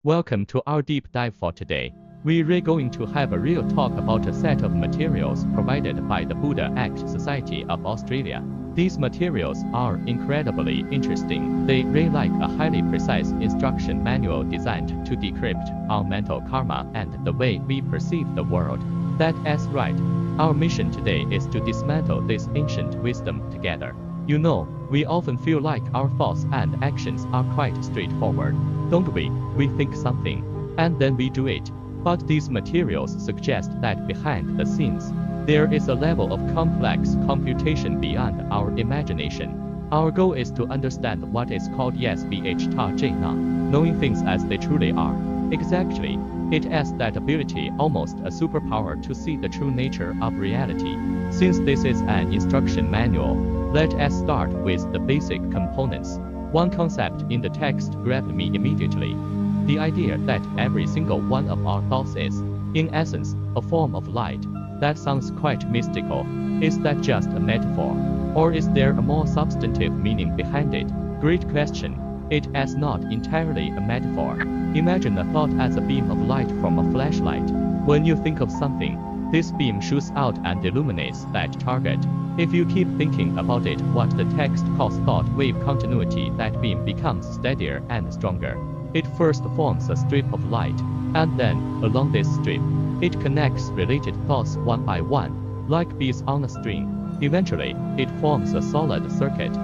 Welcome to our deep dive for today. We're going to have a real talk about a set of materials provided by the Buddha Act Society of Australia. These materials are incredibly interesting. They read like a highly precise instruction manual designed to decrypt our mental karma and the way we perceive the world. That's right. Our mission today is to dismantle this ancient wisdom together. You know, we often feel like our thoughts and actions are quite straightforward, don't we? We think something, and then we do it. But these materials suggest that behind the scenes, there is a level of complex computation beyond our imagination. Our goal is to understand what is called knowing things as they truly are. Exactly. It has that ability, almost a superpower, to see the true nature of reality. Since this is an instruction manual, let us start with the basic components. One concept in the text grabbed me immediately. The idea that every single one of our thoughts is, in essence, a form of light. That sounds quite mystical. Is that just a metaphor? Or is there a more substantive meaning behind it? Great question. It is not entirely a metaphor. Imagine a thought as a beam of light from a flashlight. When you think of something, this beam shoots out and illuminates that target. If you keep thinking about it, what the text calls thought wave continuity, that beam becomes steadier and stronger. It first forms a strip of light, and then, along this strip, it connects related thoughts one by one, like beads on a string. Eventually, it forms a solid circuit.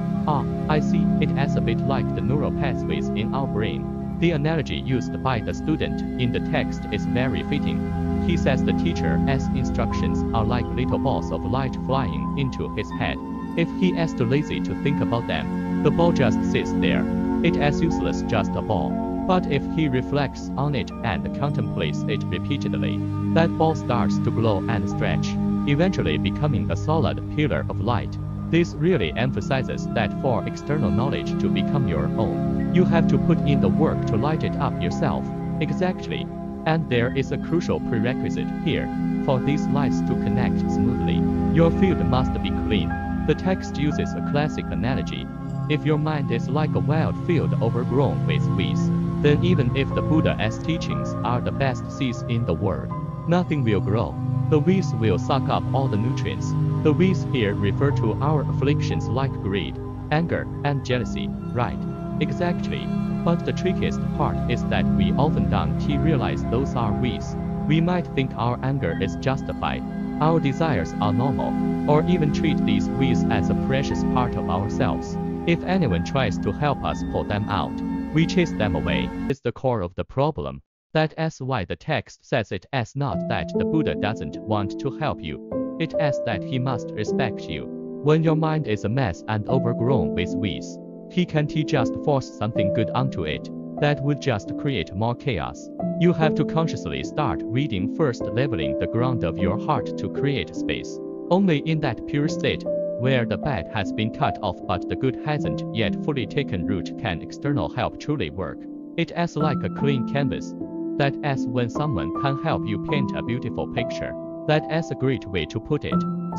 I see. It is a bit like the neural pathways in our brain. The analogy used by the student in the text is very fitting. He says the teacher's instructions are like little balls of light flying into his head. If he is too lazy to think about them, the ball just sits there. It is useless, just a ball. But if he reflects on it and contemplates it repeatedly, that ball starts to glow and stretch, eventually becoming a solid pillar of light. This really emphasizes that for external knowledge to become your own, you have to put in the work to light it up yourself. Exactly. And there is a crucial prerequisite here. For these lights to connect smoothly, your field must be clean. The text uses a classic analogy. If your mind is like a wild field overgrown with weeds, then even if the Buddha's teachings are the best seeds in the world, nothing will grow. The weeds will suck up all the nutrients. The weeds here refer to our afflictions like greed, anger, and jealousy, right? Exactly. But the trickiest part is that we often don't realize those are weeds. We might think our anger is justified, our desires are normal, or even treat these weeds as a precious part of ourselves. If anyone tries to help us pull them out, we chase them away. It's the core of the problem. That's why the text says it is not that the Buddha doesn't want to help you. It is that he must respect you. When your mind is a mess and overgrown with weeds, he can't just force something good onto it. That would just create more chaos. You have to consciously start reading first, leveling the ground of your heart to create space. Only in that pure state, where the bad has been cut off but the good hasn't yet fully taken root, can external help truly work. It is like a clean canvas. That is when someone can help you paint a beautiful picture. That is a great way to put it.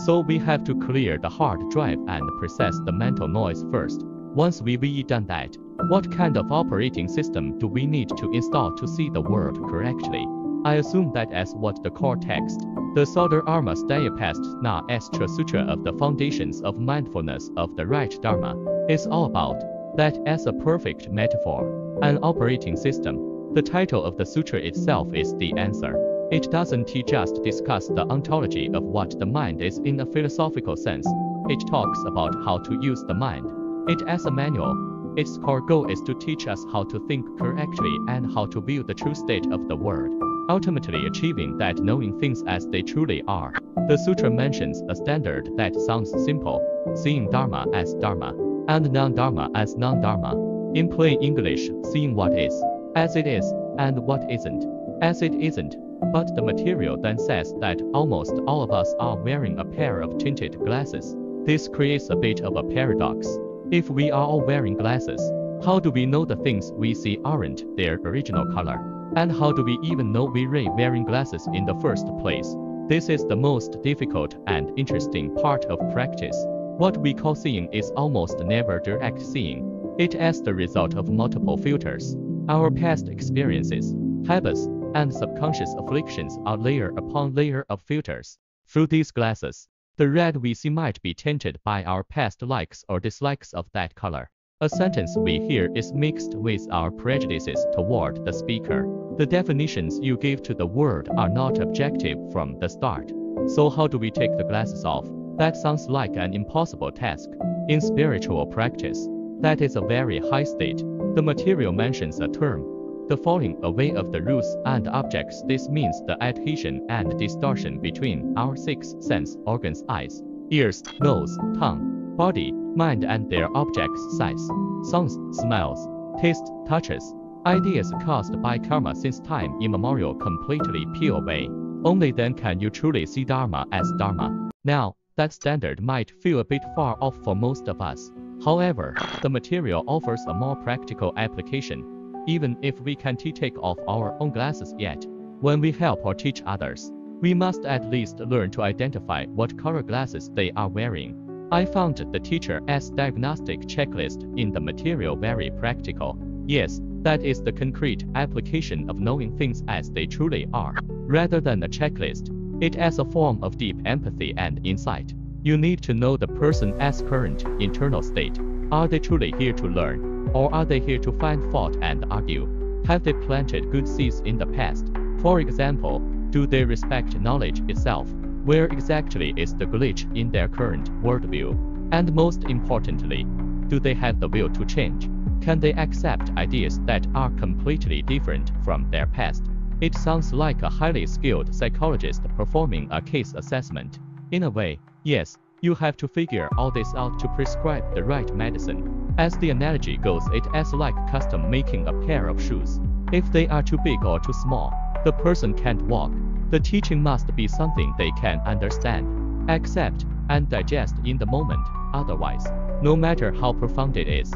So we have to clear the hard drive and process the mental noise first. Once we've done that, what kind of operating system do we need to install to see the world correctly? I assume that is what the core text, the Saudharma Stayapast Astra Sutra of the Foundations of Mindfulness of the Right Dharma, is all about. That is a perfect metaphor. An operating system. The title of the sutra itself is the answer. It doesn't just discuss the ontology of what the mind is in a philosophical sense. It talks about how to use the mind. It is a manual. Its core goal is to teach us how to think correctly and how to view the true state of the world, ultimately achieving that knowing things as they truly are. The sutra mentions a standard that sounds simple, seeing Dharma as Dharma, and non-Dharma as non-Dharma. In plain English, seeing what is, as it is, and what isn't, as it isn't. But the material then says that almost all of us are wearing a pair of tinted glasses. This creates a bit of a paradox. If we are all wearing glasses, how do we know the things we see aren't their original color? And how do we even know we're wearing glasses in the first place? This is the most difficult and interesting part of practice. What we call seeing is almost never direct seeing. It is the result of multiple filters. Our past experiences, habits, and subconscious afflictions are layer upon layer of filters. Through these glasses, the red we see might be tinted by our past likes or dislikes of that color. A sentence we hear is mixed with our prejudices toward the speaker. The definitions you give to the word are not objective from the start. So how do we take the glasses off? That sounds like an impossible task. In spiritual practice, that is a very high state. The material mentions a term, the falling away of the roots and objects. This means the adhesion and distortion between our six sense organs: eyes, ears, nose, tongue, body, mind, and their objects: sights, sounds, smells, tastes, touches. Ideas caused by karma since time immemorial completely peel away. Only then can you truly see Dharma as Dharma. Now, that standard might feel a bit far off for most of us. However, the material offers a more practical application, even if we can't take off our own glasses yet. When we help or teach others, we must at least learn to identify what color glasses they are wearing. I found the teacher's diagnostic checklist in the material very practical. Yes, that is the concrete application of knowing things as they truly are, rather than a checklist. It as a form of deep empathy and insight. You need to know the person's current internal state. Are they truly here to learn, or are they here to find fault and argue? Have they planted good seeds in the past? For example, do they respect knowledge itself? Where exactly is the glitch in their current worldview? And most importantly, do they have the will to change? Can they accept ideas that are completely different from their past? It sounds like a highly skilled psychologist performing a case assessment. In a way, yes, you have to figure all this out to prescribe the right medicine. As the analogy goes, it's like custom making a pair of shoes. If they are too big or too small, the person can't walk. The teaching must be something they can understand, accept, and digest in the moment. Otherwise, no matter how profound it is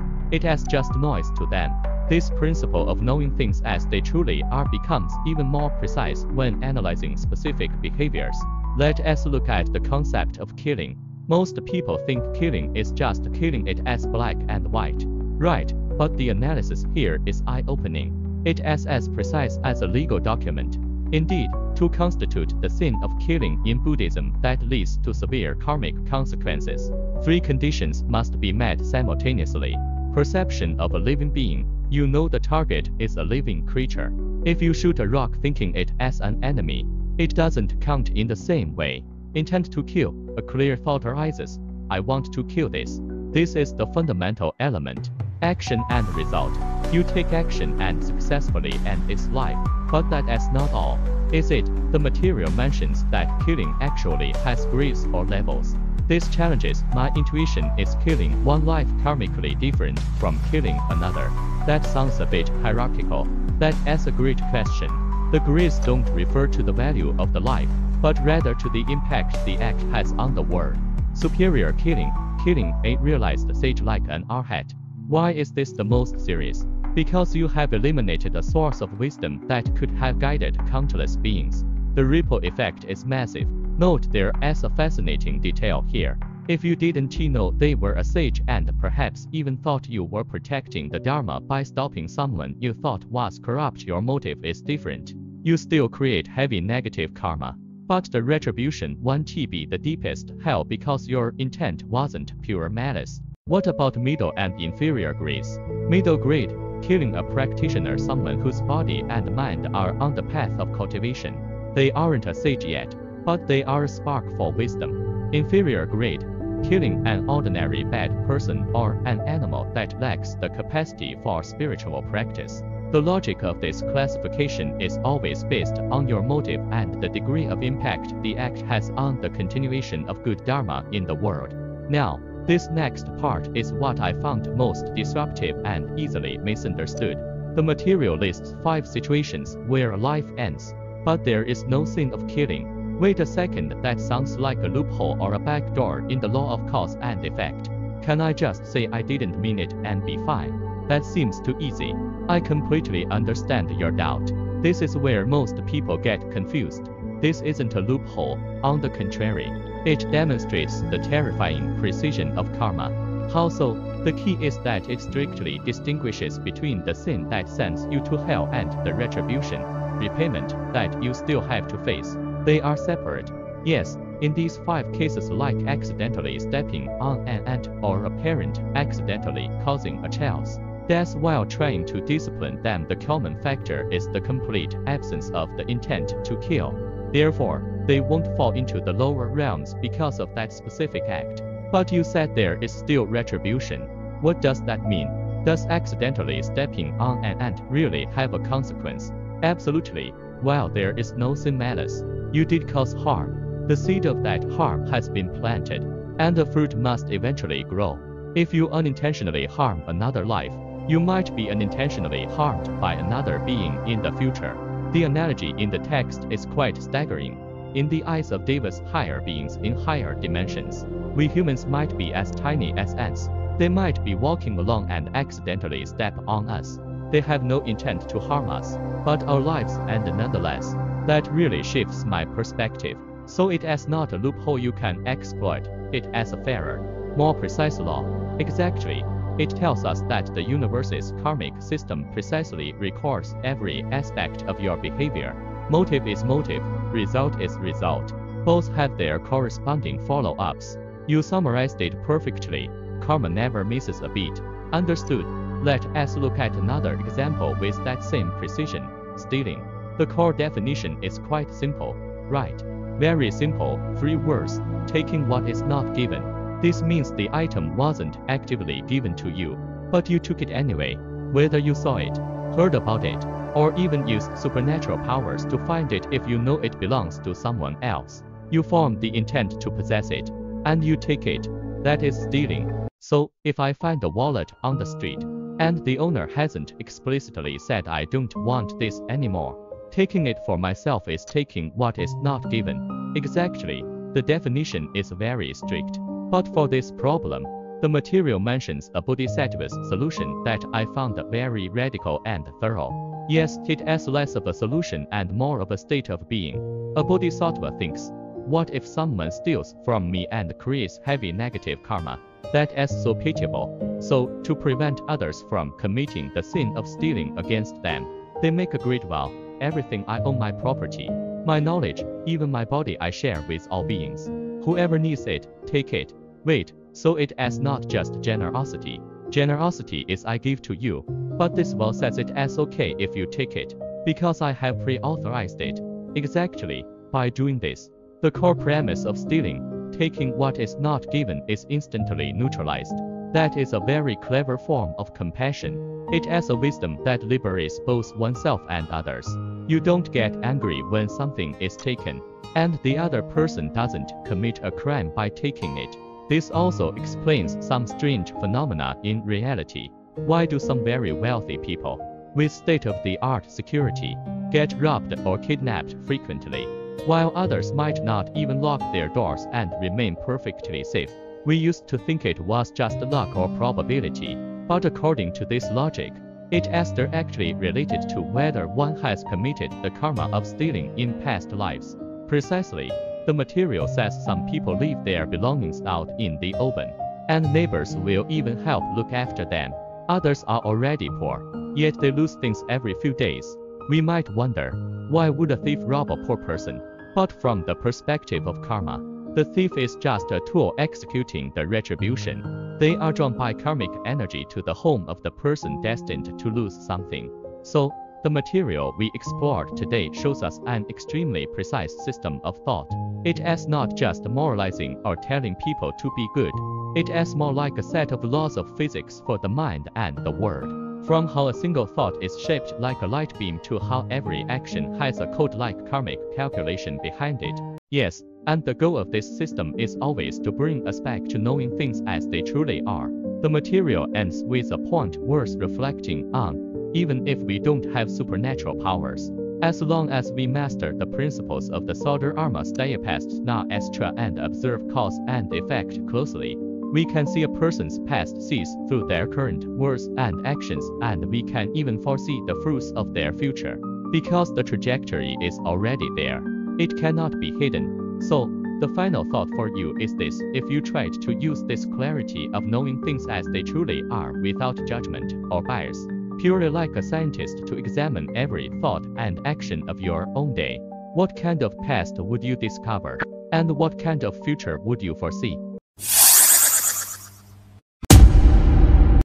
just noise to them. This principle of knowing things as they truly are becomes even more precise when analyzing specific behaviors. Let us look at the concept of killing. Most people think killing is just killing it as black and white. Right, but the analysis here is eye-opening. It is as precise as a legal document. Indeed, to constitute the sin of killing in Buddhism that leads to severe karmic consequences, 3 conditions must be met simultaneously. Perception of a living being. You know the target is a living creature. If you shoot a rock thinking it as an enemy, it doesn't count in the same way. Intent to kill. A clear thought arises. I want to kill this. This is the fundamental element. Action and result. You take action and successfully end its life. But that is not all, is it? The material mentions that killing actually has grades or levels. This challenges my intuition. Is killing one life karmically different from killing another? That sounds a bit hierarchical. That is a great question. The grades don't refer to the value of the life, but rather to the impact the act has on the world. Superior killing. Killing a realized sage like an arhat. Why is this the most serious? Because you have eliminated a source of wisdom that could have guided countless beings. The ripple effect is massive. Note there is a fascinating detail here. If you didn't know they were a sage and perhaps even thought you were protecting the Dharma by stopping someone you thought was corrupt, your motive is different. You still create heavy negative karma. But the retribution won't be the deepest hell because your intent wasn't pure malice. What about middle and inferior grades? Middle grade, killing a practitioner, someone whose body and mind are on the path of cultivation. They aren't a sage yet, but they are a spark for wisdom. Inferior grade, killing an ordinary bad person or an animal that lacks the capacity for spiritual practice. The logic of this classification is always based on your motive and the degree of impact the act has on the continuation of good Dharma in the world. Now, this next part is what I found most disruptive and easily misunderstood. The material lists 5 situations where life ends, but there is no sin of killing. Wait a second, that sounds like a loophole or a backdoor in the law of cause and effect. Can I just say I didn't mean it and be fine? That seems too easy. I completely understand your doubt. This is where most people get confused. This isn't a loophole, on the contrary. It demonstrates the terrifying precision of karma. How so? The key is that it strictly distinguishes between the sin that sends you to hell and the retribution, repayment, that you still have to face. They are separate. Yes, in these 5 cases, like accidentally stepping on an ant or a parent accidentally causing a child's death while trying to discipline them, the common factor is the complete absence of the intent to kill. Therefore, they won't fall into the lower realms because of that specific act. But you said there is still retribution. What does that mean? Does accidentally stepping on an ant really have a consequence? Absolutely. While there is no sin malice, you did cause harm. The seed of that harm has been planted, and the fruit must eventually grow. If you unintentionally harm another life, you might be unintentionally harmed by another being in the future. The analogy in the text is quite staggering. In the eyes of David's higher beings in higher dimensions, we humans might be as tiny as ants. They might be walking along and accidentally step on us. They have no intent to harm us, but our lives end nonetheless. That really shifts my perspective. So it as not a loophole you can exploit, it as a fairer, more precise law. Exactly. It tells us that the universe's karmic system precisely records every aspect of your behavior. Motive is motive, result is result. Both have their corresponding follow-ups. You summarized it perfectly. Karma never misses a beat. Understood. Let us look at another example with that same precision. Stealing. The core definition is quite simple, right? Very simple, 3 words. Taking what is not given. This means the item wasn't actively given to you, but you took it anyway. Whether you saw it, heard about it, or even used supernatural powers to find it, if you know it belongs to someone else, you form the intent to possess it, and you take it. That is stealing. So, if I find a wallet on the street, and the owner hasn't explicitly said I don't want this anymore, taking it for myself is taking what is not given. Exactly. The definition is very strict. But for this problem, the material mentions a bodhisattva's solution that I found very radical and thorough. Yes, it is less of a solution and more of a state of being. A bodhisattva thinks, what if someone steals from me and creates heavy negative karma? That is so pitiable. So, to prevent others from committing the sin of stealing against them, they make a great vow. Everything I own, my property, my knowledge, even my body, I share with all beings. Whoever needs it, take it. Wait, so it is not just generosity. Generosity is I give to you, but this vow says it as okay if you take it, because I have pre-authorized it. Exactly. By doing this, the core premise of stealing, taking what is not given, is instantly neutralized. That is a very clever form of compassion. It is a wisdom that liberates both oneself and others. You don't get angry when something is taken, and the other person doesn't commit a crime by taking it. This also explains some strange phenomena in reality. Why do some very wealthy people, with state-of-the-art security, get robbed or kidnapped frequently, while others might not even lock their doors and remain perfectly safe? We used to think it was just luck or probability, but according to this logic, it is directly related to whether one has committed the karma of stealing in past lives. Precisely. The material says some people leave their belongings out in the open, and neighbors will even help look after them. Others are already poor, yet they lose things every few days. We might wonder, why would a thief rob a poor person? But from the perspective of karma, the thief is just a tool executing the retribution. They are drawn by karmic energy to the home of the person destined to lose something. So, the material we explored today shows us an extremely precise system of thought. It is not just moralizing or telling people to be good. It is more like a set of laws of physics for the mind and the world. From how a single thought is shaped like a light beam to how every action has a code-like karmic calculation behind it. Yes, and the goal of this system is always to bring us back to knowing things as they truly are. The material ends with a point worth reflecting on. Even if we don't have supernatural powers, as long as we master the principles of the solar arma stay past na astra and observe cause and effect closely, we can see a person's past sees through their current words and actions, and we can even foresee the fruits of their future, because the trajectory is already there. It cannot be hidden. So, The final thought for you is this: if you tried to use this clarity of knowing things as they truly are without judgment or bias, purely like a scientist to examine every thought and action of your own day, what kind of past would you discover? And what kind of future would you foresee?